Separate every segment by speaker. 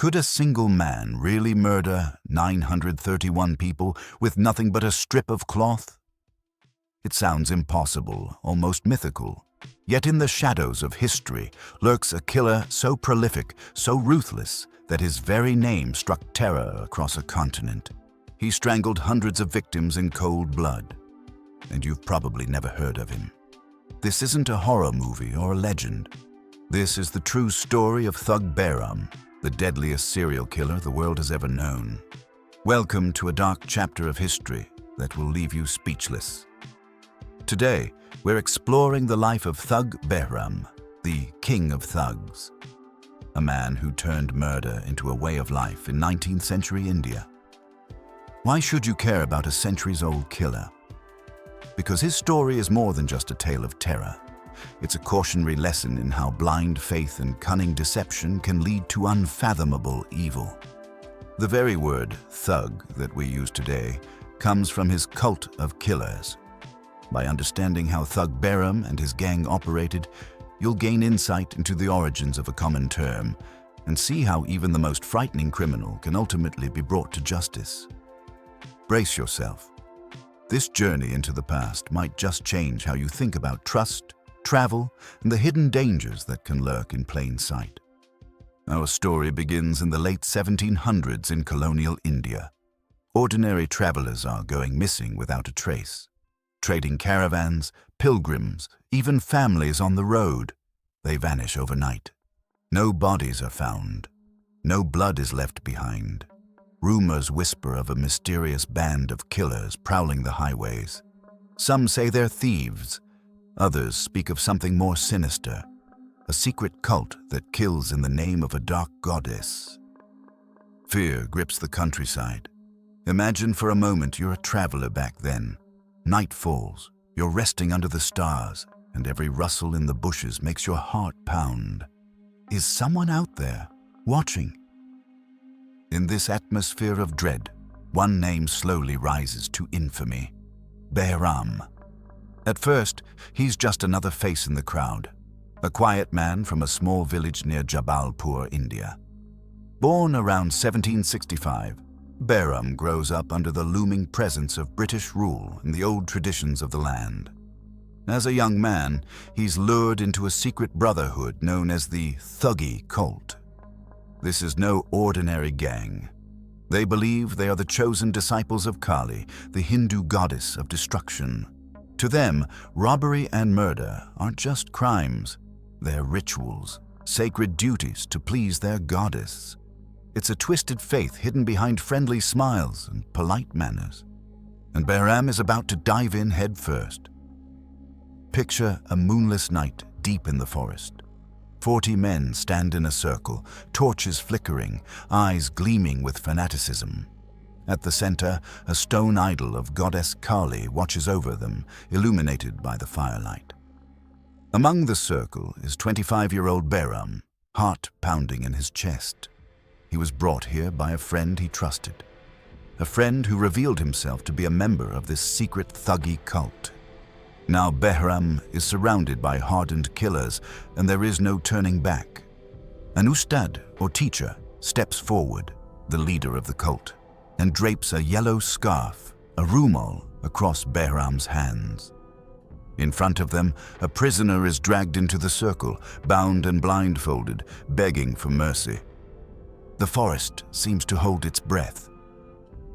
Speaker 1: Could a single man really murder 931 people with nothing but a strip of cloth? It sounds impossible, almost mythical. Yet in the shadows of history lurks a killer so prolific, so ruthless, that his very name struck terror across a continent. He strangled hundreds of victims in cold blood. And you've probably never heard of him. This isn't a horror movie or a legend. This is the true story of Thug Behram, the deadliest serial killer the world has ever known. Welcome to a dark chapter of history that will leave you speechless. Today, we're exploring the life of Thug Behram, the king of thugs. A man who turned murder into a way of life in 19th century India. Why should you care about a centuries-old killer? Because his story is more than just a tale of terror. It's a cautionary lesson in how blind faith and cunning deception can lead to unfathomable evil. The very word thug that we use today comes from his cult of killers. By understanding how Thug Behram and his gang operated, you'll gain insight into the origins of a common term and see how even the most frightening criminal can ultimately be brought to justice. Brace yourself. This journey into the past might just change how you think about trust, travel, and the hidden dangers that can lurk in plain sight. Our story begins in the late 1700s in colonial India. Ordinary travelers are going missing without a trace. Trading caravans, pilgrims, even families on the road. They vanish overnight. No bodies are found. No blood is left behind. Rumors whisper of a mysterious band of killers prowling the highways. Some say they're thieves. Others speak of something more sinister, a secret cult that kills in the name of a dark goddess. Fear grips the countryside. Imagine for a moment you're a traveler back then. Night falls, you're resting under the stars, and every rustle in the bushes makes your heart pound. Is someone out there, watching? In this atmosphere of dread, one name slowly rises to infamy: Behram. At first, he's just another face in the crowd, a quiet man from a small village near Jabalpur, India. Born around 1765, Behram grows up under the looming presence of British rule and the old traditions of the land. As a young man, he's lured into a secret brotherhood known as the Thuggee cult. This is no ordinary gang. They believe they are the chosen disciples of Kali, the Hindu goddess of destruction. To them, robbery and murder aren't just crimes. They're rituals, sacred duties to please their goddess. It's a twisted faith hidden behind friendly smiles and polite manners. And Behram is about to dive in head first. Picture a moonless night deep in the forest. 40 men stand in a circle, torches flickering, eyes gleaming with fanaticism. At the center, a stone idol of goddess Kali watches over them, illuminated by the firelight. Among the circle is 25-year-old Behram, heart pounding in his chest. He was brought here by a friend he trusted. A friend who revealed himself to be a member of this secret Thuggee cult. Now Behram is surrounded by hardened killers, and there is no turning back. An ustad, or teacher, steps forward, the leader of the cult, and drapes a yellow scarf, a rumāl, across Behram's hands. In front of them, a prisoner is dragged into the circle, bound and blindfolded, begging for mercy. The forest seems to hold its breath.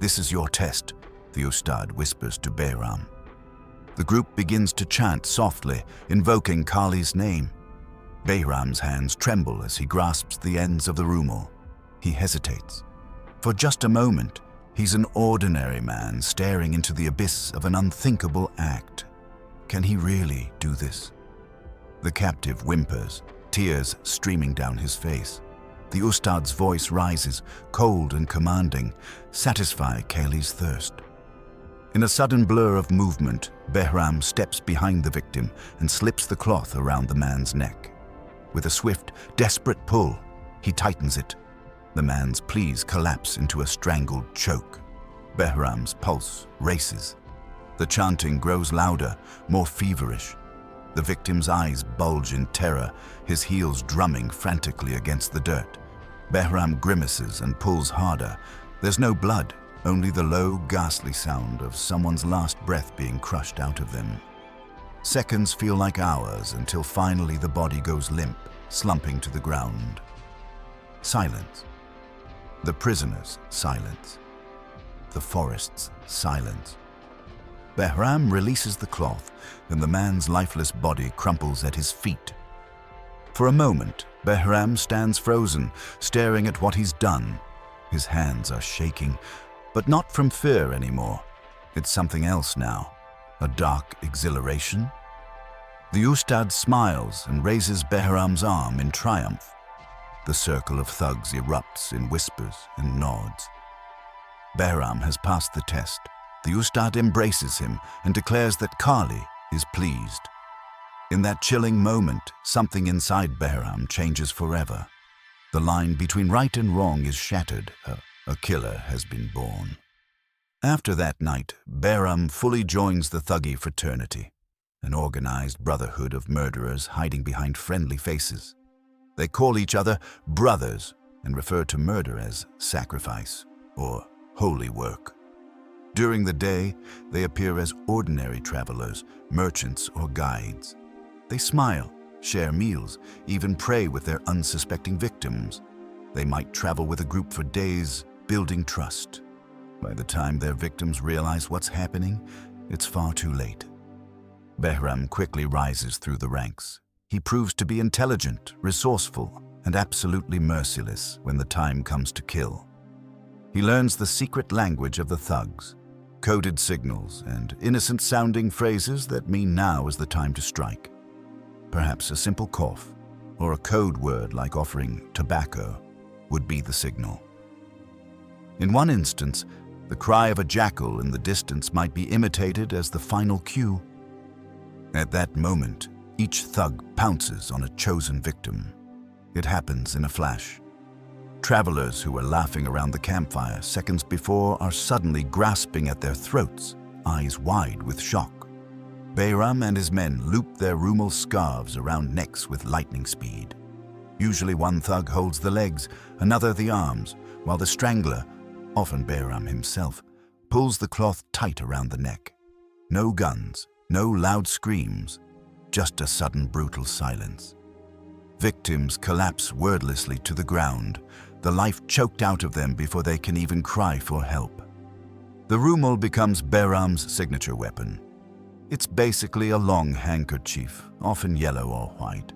Speaker 1: "This is your test," the ustad whispers to Behram. The group begins to chant softly, invoking Kali's name. Behram's hands tremble as he grasps the ends of the rumāl. He hesitates. For just a moment, he's an ordinary man staring into the abyss of an unthinkable act. Can he really do this? The captive whimpers, tears streaming down his face. The ustad's voice rises, cold and commanding, "Satisfy Kali's thirst." In a sudden blur of movement, Behram steps behind the victim and slips the cloth around the man's neck. With a swift, desperate pull, he tightens it. The man's pleas collapse into a strangled choke. Behram's pulse races. The chanting grows louder, more feverish. The victim's eyes bulge in terror, his heels drumming frantically against the dirt. Behram grimaces and pulls harder. There's no blood, only the low, ghastly sound of someone's last breath being crushed out of them. Seconds feel like hours until finally the body goes limp, slumping to the ground. Silence. The prisoner's silence. The forest's silence. Behram releases the cloth, and the man's lifeless body crumples at his feet. For a moment, Behram stands frozen, staring at what he's done. His hands are shaking, but not from fear anymore. It's something else now, a dark exhilaration. The Ustad smiles and raises Behram's arm in triumph. The circle of thugs erupts in whispers and nods. Behram has passed the test. The Ustad embraces him and declares that Kali is pleased. In that chilling moment, something inside Behram changes forever. The line between right and wrong is shattered. A killer has been born. After that night, Behram fully joins the Thuggee fraternity, an organized brotherhood of murderers hiding behind friendly faces. They call each other brothers and refer to murder as sacrifice or holy work. During the day, they appear as ordinary travelers, merchants, or guides. They smile, share meals, even pray with their unsuspecting victims. They might travel with a group for days, building trust. By the time their victims realize what's happening, it's far too late. Behram quickly rises through the ranks. He proves to be intelligent, resourceful, and absolutely merciless when the time comes to kill. He learns the secret language of the thugs, coded signals and innocent-sounding phrases that mean now is the time to strike. Perhaps a simple cough or a code word like offering tobacco would be the signal. In one instance, the cry of a jackal in the distance might be imitated as the final cue. At that moment, each thug pounces on a chosen victim. It happens in a flash. Travelers who were laughing around the campfire seconds before are suddenly grasping at their throats, eyes wide with shock. Behram and his men loop their rumāl scarves around necks with lightning speed. Usually one thug holds the legs, another the arms, while the strangler, often Behram himself, pulls the cloth tight around the neck. No guns, no loud screams, just a sudden brutal silence. Victims collapse wordlessly to the ground, the life choked out of them before they can even cry for help. The rumāl becomes Behram's signature weapon. It's basically a long handkerchief, often yellow or white.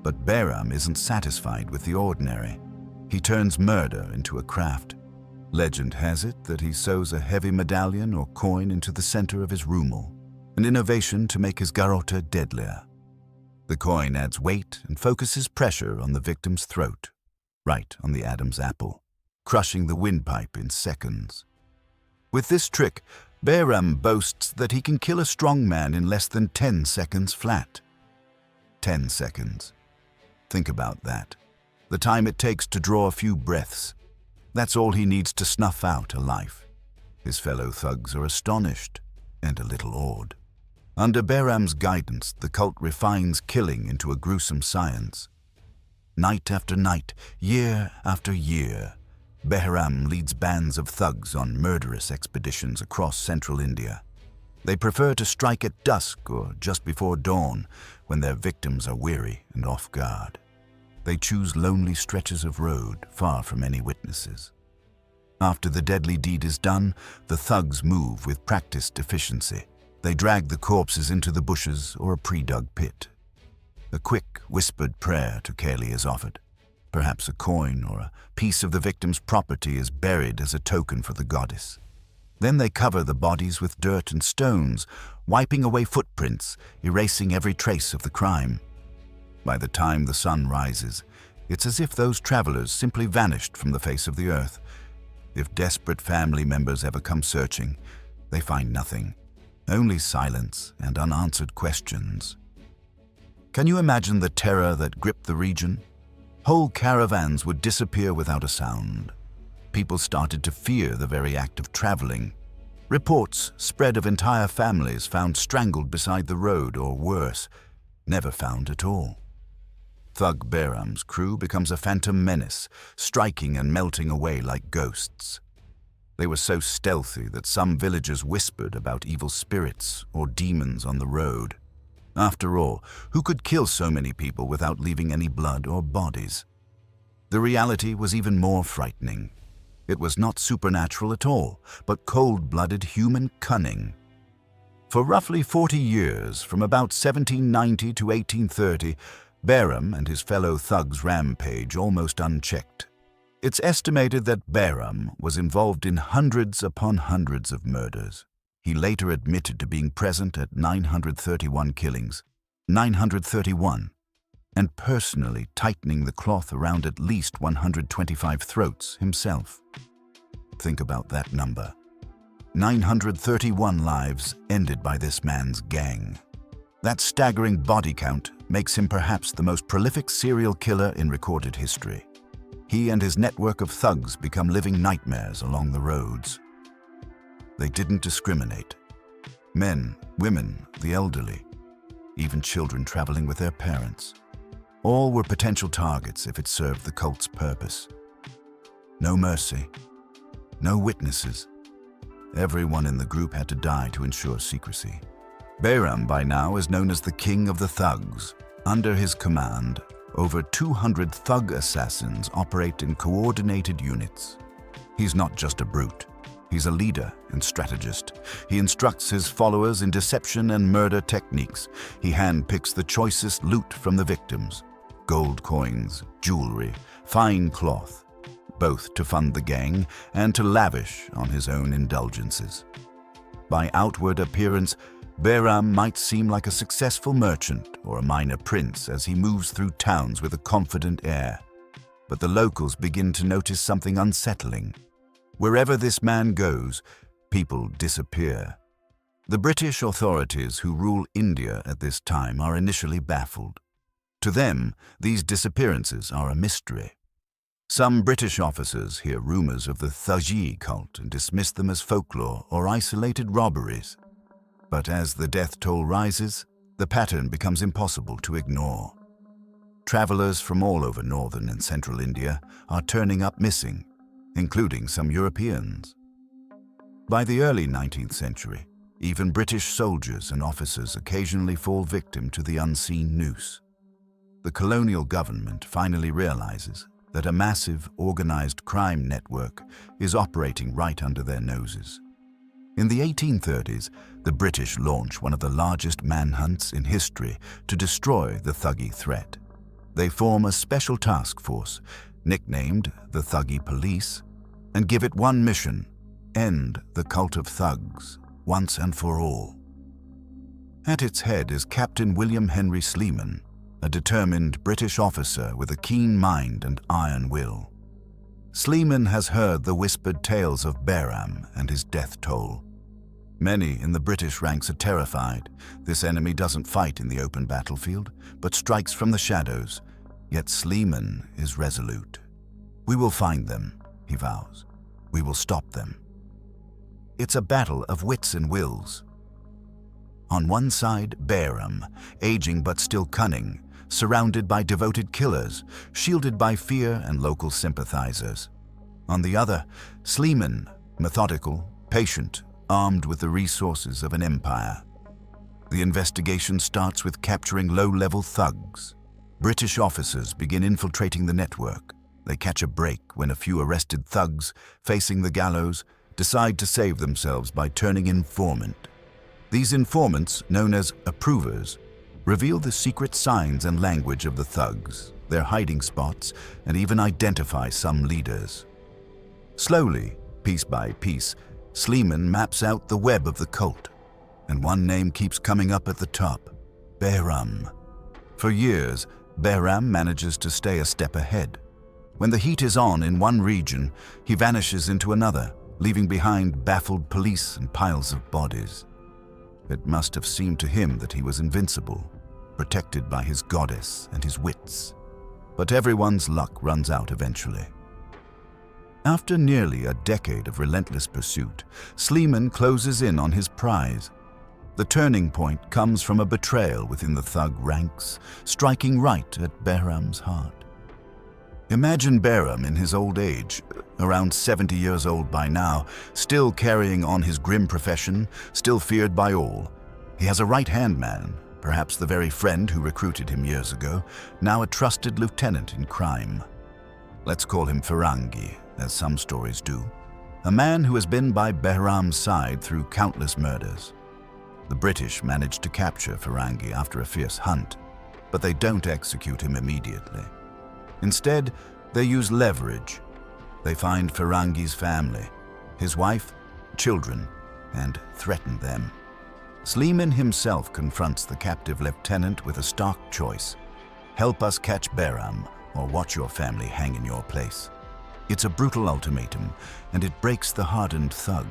Speaker 1: But Behram isn't satisfied with the ordinary. He turns murder into a craft. Legend has it that he sews a heavy medallion or coin into the center of his rumāl, an innovation to make his garrote deadlier. The coin adds weight and focuses pressure on the victim's throat, right on the Adam's apple, crushing the windpipe in seconds. With this trick, Behram boasts that he can kill a strong man in less than 10 seconds flat. 10 seconds. Think about that. The time it takes to draw a few breaths. That's all he needs to snuff out a life. His fellow thugs are astonished and a little awed. Under Behram's guidance, the cult refines killing into a gruesome science. Night after night, year after year, Behram leads bands of thugs on murderous expeditions across central India. They prefer to strike at dusk or just before dawn, when their victims are weary and off guard. They choose lonely stretches of road, far from any witnesses. After the deadly deed is done, the thugs move with practiced efficiency. They drag the corpses into the bushes or a pre-dug pit. A quick, whispered prayer to Kali is offered. Perhaps a coin or a piece of the victim's property is buried as a token for the goddess. Then they cover the bodies with dirt and stones, wiping away footprints, erasing every trace of the crime. By the time the sun rises, it's as if those travelers simply vanished from the face of the earth. If desperate family members ever come searching, they find nothing, only silence and unanswered questions. Can you imagine the terror that gripped the region? Whole caravans would disappear without a sound. People started to fear the very act of traveling. Reports spread of entire families found strangled beside the road or worse, never found at all. Thug Behram's crew becomes a phantom menace, striking and melting away like ghosts. They were so stealthy that some villagers whispered about evil spirits or demons on the road. After all, who could kill so many people without leaving any blood or bodies? The reality was even more frightening. It was not supernatural at all, but cold-blooded human cunning. For roughly 40 years, from about 1790 to 1830, Behram and his fellow thugs rampage almost unchecked. It's estimated that Behram was involved in hundreds upon hundreds of murders. He later admitted to being present at 931 killings, 931, and personally tightening the cloth around at least 125 throats himself. Think about that number. 931 lives ended by this man's gang. That staggering body count makes him perhaps the most prolific serial killer in recorded history. He and his network of thugs become living nightmares along the roads. They didn't discriminate. Men, women, the elderly, even children traveling with their parents. All were potential targets if it served the cult's purpose. No mercy, no witnesses. Everyone in the group had to die to ensure secrecy. Behram by now is known as the King of the Thugs. Under his command, over 200 thug assassins operate in coordinated units. He's not just a brute. He's a leader and strategist. He instructs his followers in deception and murder techniques. He handpicks the choicest loot from the victims: gold coins, jewelry, fine cloth, both to fund the gang and to lavish on his own indulgences. By outward appearance, Behram might seem like a successful merchant or a minor prince as he moves through towns with a confident air. But the locals begin to notice something unsettling. Wherever this man goes, people disappear. The British authorities who rule India at this time are initially baffled. To them, these disappearances are a mystery. Some British officers hear rumors of the Thuggee cult and dismiss them as folklore or isolated robberies. But as the death toll rises, the pattern becomes impossible to ignore. Travelers from all over northern and central India are turning up missing, including some Europeans. By the early 19th century, even British soldiers and officers occasionally fall victim to the unseen noose. The colonial government finally realizes that a massive, organized crime network is operating right under their noses. In the 1830s, the British launch one of the largest manhunts in history to destroy the Thuggee threat. They form a special task force, nicknamed the Thuggee Police, and give it one mission: end the cult of thugs, once and for all. At its head is Captain William Henry Sleeman, a determined British officer with a keen mind and iron will. Sleeman has heard the whispered tales of Behram and his death toll. Many in the British ranks are terrified. This enemy doesn't fight in the open battlefield, but strikes from the shadows. Yet Sleeman is resolute. "We will find them," he vows. "We will stop them." It's a battle of wits and wills. On one side, Behram, aging but still cunning, surrounded by devoted killers, shielded by fear and local sympathizers. On the other, Sleeman, methodical, patient, armed with the resources of an empire. The investigation starts with capturing low-level thugs. British officers begin infiltrating the network. They catch a break when a few arrested thugs, facing the gallows, decide to save themselves by turning informant. These informants, known as approvers, reveal the secret signs and language of the thugs, their hiding spots, and even identify some leaders. Slowly, piece by piece, Sleeman maps out the web of the cult, and one name keeps coming up at the top: Behram. For years, Behram manages to stay a step ahead. When the heat is on in one region, he vanishes into another, leaving behind baffled police and piles of bodies. It must have seemed to him that he was invincible, protected by his goddess and his wits. But everyone's luck runs out eventually. After nearly a decade of relentless pursuit, Sleeman closes in on his prize. The turning point comes from a betrayal within the thug ranks, striking right at Behram's heart. Imagine Behram in his old age, around 70 years old by now, still carrying on his grim profession, still feared by all. He has a right-hand man, perhaps the very friend who recruited him years ago, now a trusted lieutenant in crime. Let's call him Thuggee, as some stories do. A man who has been by Behram's side through countless murders. The British managed to capture Thuggee after a fierce hunt, but they don't execute him immediately. Instead, they use leverage. They find Thuggee's family, his wife, children, and threaten them. Sleeman himself confronts the captive lieutenant with a stark choice: help us catch Behram, or watch your family hang in your place. It's a brutal ultimatum, and it breaks the hardened thug.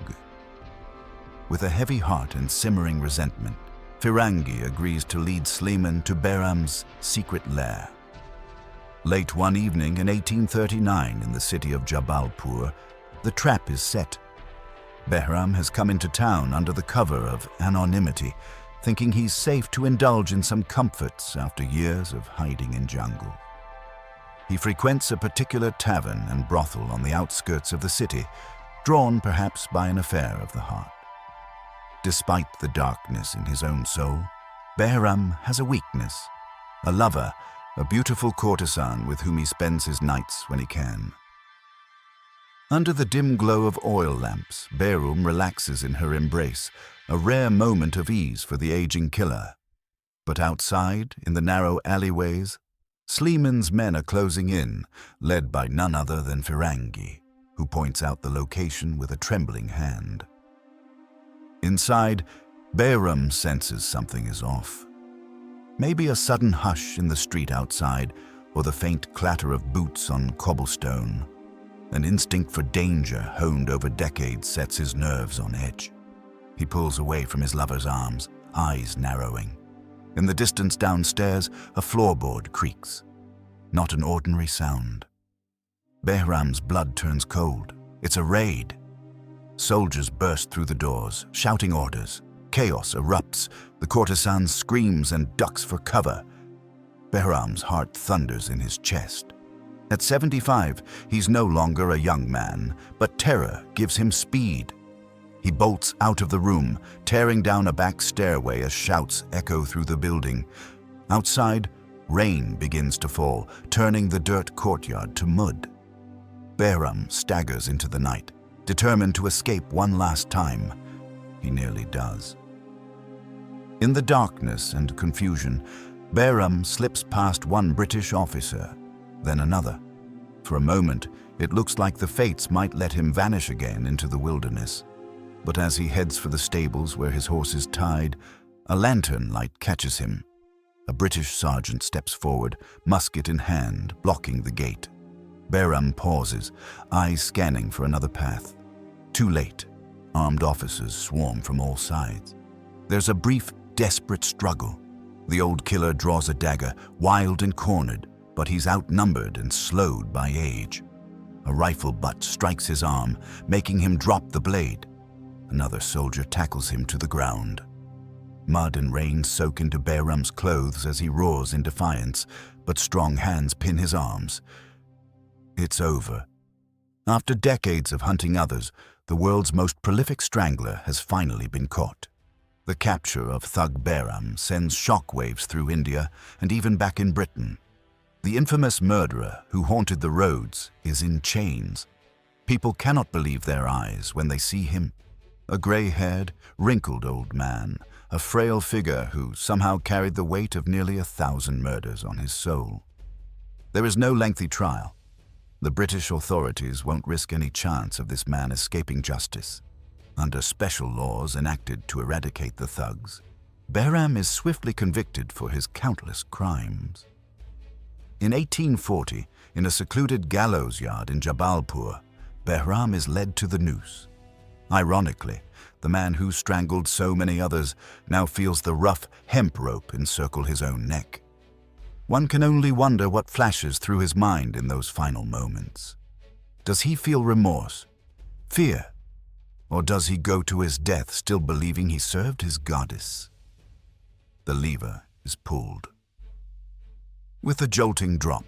Speaker 1: With a heavy heart and simmering resentment, Thuggee agrees to lead Sleeman to Behram's secret lair. Late one evening in 1839 in the city of Jabalpur, the trap is set. Behram has come into town under the cover of anonymity, thinking he's safe to indulge in some comforts after years of hiding in jungle. He frequents a particular tavern and brothel on the outskirts of the city, drawn perhaps by an affair of the heart. Despite the darkness in his own soul, Behram has a weakness, a lover, a beautiful courtesan with whom he spends his nights when he can. Under the dim glow of oil lamps, Behram relaxes in her embrace, a rare moment of ease for the aging killer. But outside, in the narrow alleyways, Sleeman's men are closing in, led by none other than Thuggee, who points out the location with a trembling hand. Inside, Behram senses something is off. Maybe a sudden hush in the street outside, or the faint clatter of boots on cobblestone. An instinct for danger honed over decades sets his nerves on edge. He pulls away from his lover's arms, eyes narrowing. In the distance downstairs, a floorboard creaks. Not an ordinary sound. Behram's blood turns cold. It's a raid. Soldiers burst through the doors, shouting orders. Chaos erupts. The courtesan screams and ducks for cover. Behram's heart thunders in his chest. At 75, he's no longer a young man, but terror gives him speed. He bolts out of the room, tearing down a back stairway as shouts echo through the building. Outside, rain begins to fall, turning the dirt courtyard to mud. Behram staggers into the night, determined to escape one last time. He nearly does. In the darkness and confusion, Behram slips past one British officer, then another. For a moment, it looks like the fates might let him vanish again into the wilderness. But as he heads for the stables where his horse is tied, a lantern light catches him. A British sergeant steps forward, musket in hand, blocking the gate. Behram pauses, eyes scanning for another path. Too late. Armed officers swarm from all sides. There's a brief, desperate struggle. The old killer draws a dagger, wild and cornered, but he's outnumbered and slowed by age. A rifle butt strikes his arm, making him drop the blade. Another soldier tackles him to the ground. Mud and rain soak into Behram's clothes as he roars in defiance, but strong hands pin his arms. It's over. After decades of hunting others, the world's most prolific strangler has finally been caught. The capture of Thug Behram sends shockwaves through India and even back in Britain. The infamous murderer who haunted the roads is in chains. People cannot believe their eyes when they see him. A gray-haired, wrinkled old man, a frail figure who somehow carried the weight of nearly 1,000 murders on his soul. There is no lengthy trial. The British authorities won't risk any chance of this man escaping justice. Under special laws enacted to eradicate the thugs, Behram is swiftly convicted for his countless crimes. In 1840, in a secluded gallows yard in Jabalpur, Behram is led to the noose. Ironically, the man who strangled so many others now feels the rough hemp rope encircle his own neck. One can only wonder what flashes through his mind in those final moments. Does he feel remorse, fear, Or does he go to his death still believing he served his goddess? The lever is pulled. With a jolting drop,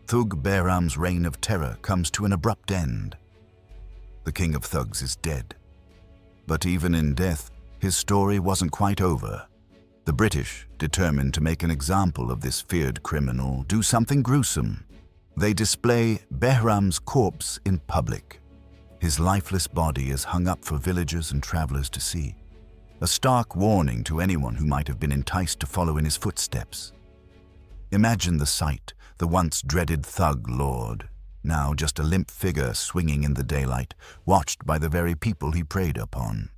Speaker 1: Thug Behram's reign of terror comes to an abrupt end. The king of thugs is dead. But even in death, his story wasn't quite over. The British, determined to make an example of this feared criminal, do something gruesome. They display Behram's corpse in public. His lifeless body is hung up for villagers and travelers to see, a stark warning to anyone who might have been enticed to follow in his footsteps. Imagine the sight, the once dreaded thug lord, now just a limp figure swinging in the daylight, watched by the very people he preyed upon.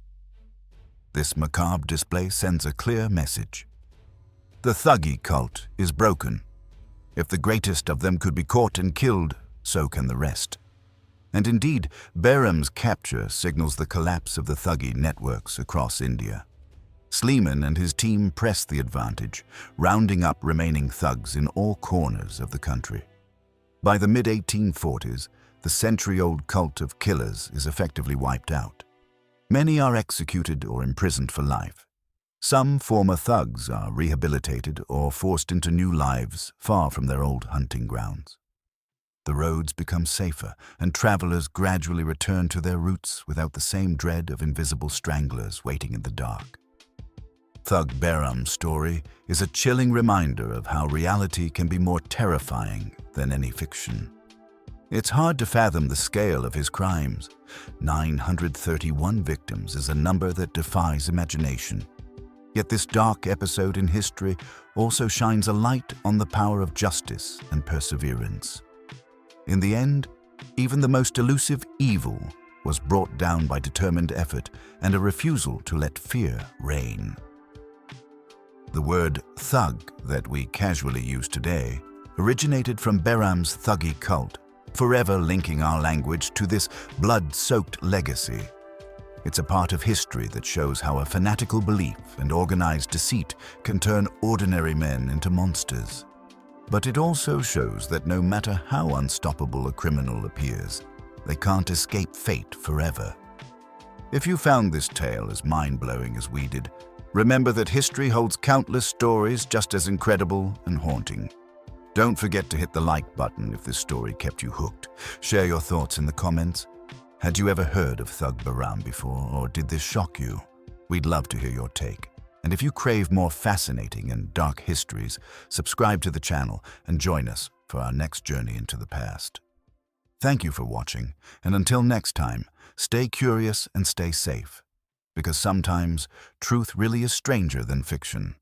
Speaker 1: This macabre display sends a clear message. The Thuggee cult is broken. If the greatest of them could be caught and killed, so can the rest. And indeed, Behram's capture signals the collapse of the Thuggee networks across India. Sleeman and his team press the advantage, rounding up remaining thugs in all corners of the country. By the mid-1840s, the century-old cult of killers is effectively wiped out. Many are executed or imprisoned for life. Some former thugs are rehabilitated or forced into new lives far from their old hunting grounds. The roads become safer, and travelers gradually return to their roots without the same dread of invisible stranglers waiting in the dark. Thug Behram's story is a chilling reminder of how reality can be more terrifying than any fiction. It's hard to fathom the scale of his crimes. 931 victims is a number that defies imagination. Yet this dark episode in history also shines a light on the power of justice and perseverance. In the end, even the most elusive evil was brought down by determined effort and a refusal to let fear reign. The word thug that we casually use today originated from Behram's Thuggee cult, forever linking our language to this blood-soaked legacy. It's a part of history that shows how a fanatical belief and organized deceit can turn ordinary men into monsters. But it also shows that no matter how unstoppable a criminal appears, they can't escape fate forever. If you found this tale as mind-blowing as we did, remember that history holds countless stories just as incredible and haunting. Don't forget to hit the like button if this story kept you hooked. Share your thoughts in the comments. Had you ever heard of Thug Behram before, or did this shock you? We'd love to hear your take. And if you crave more fascinating and dark histories, subscribe to the channel and join us for our next journey into the past. Thank you for watching, and until next time, stay curious and stay safe, because sometimes truth really is stranger than fiction.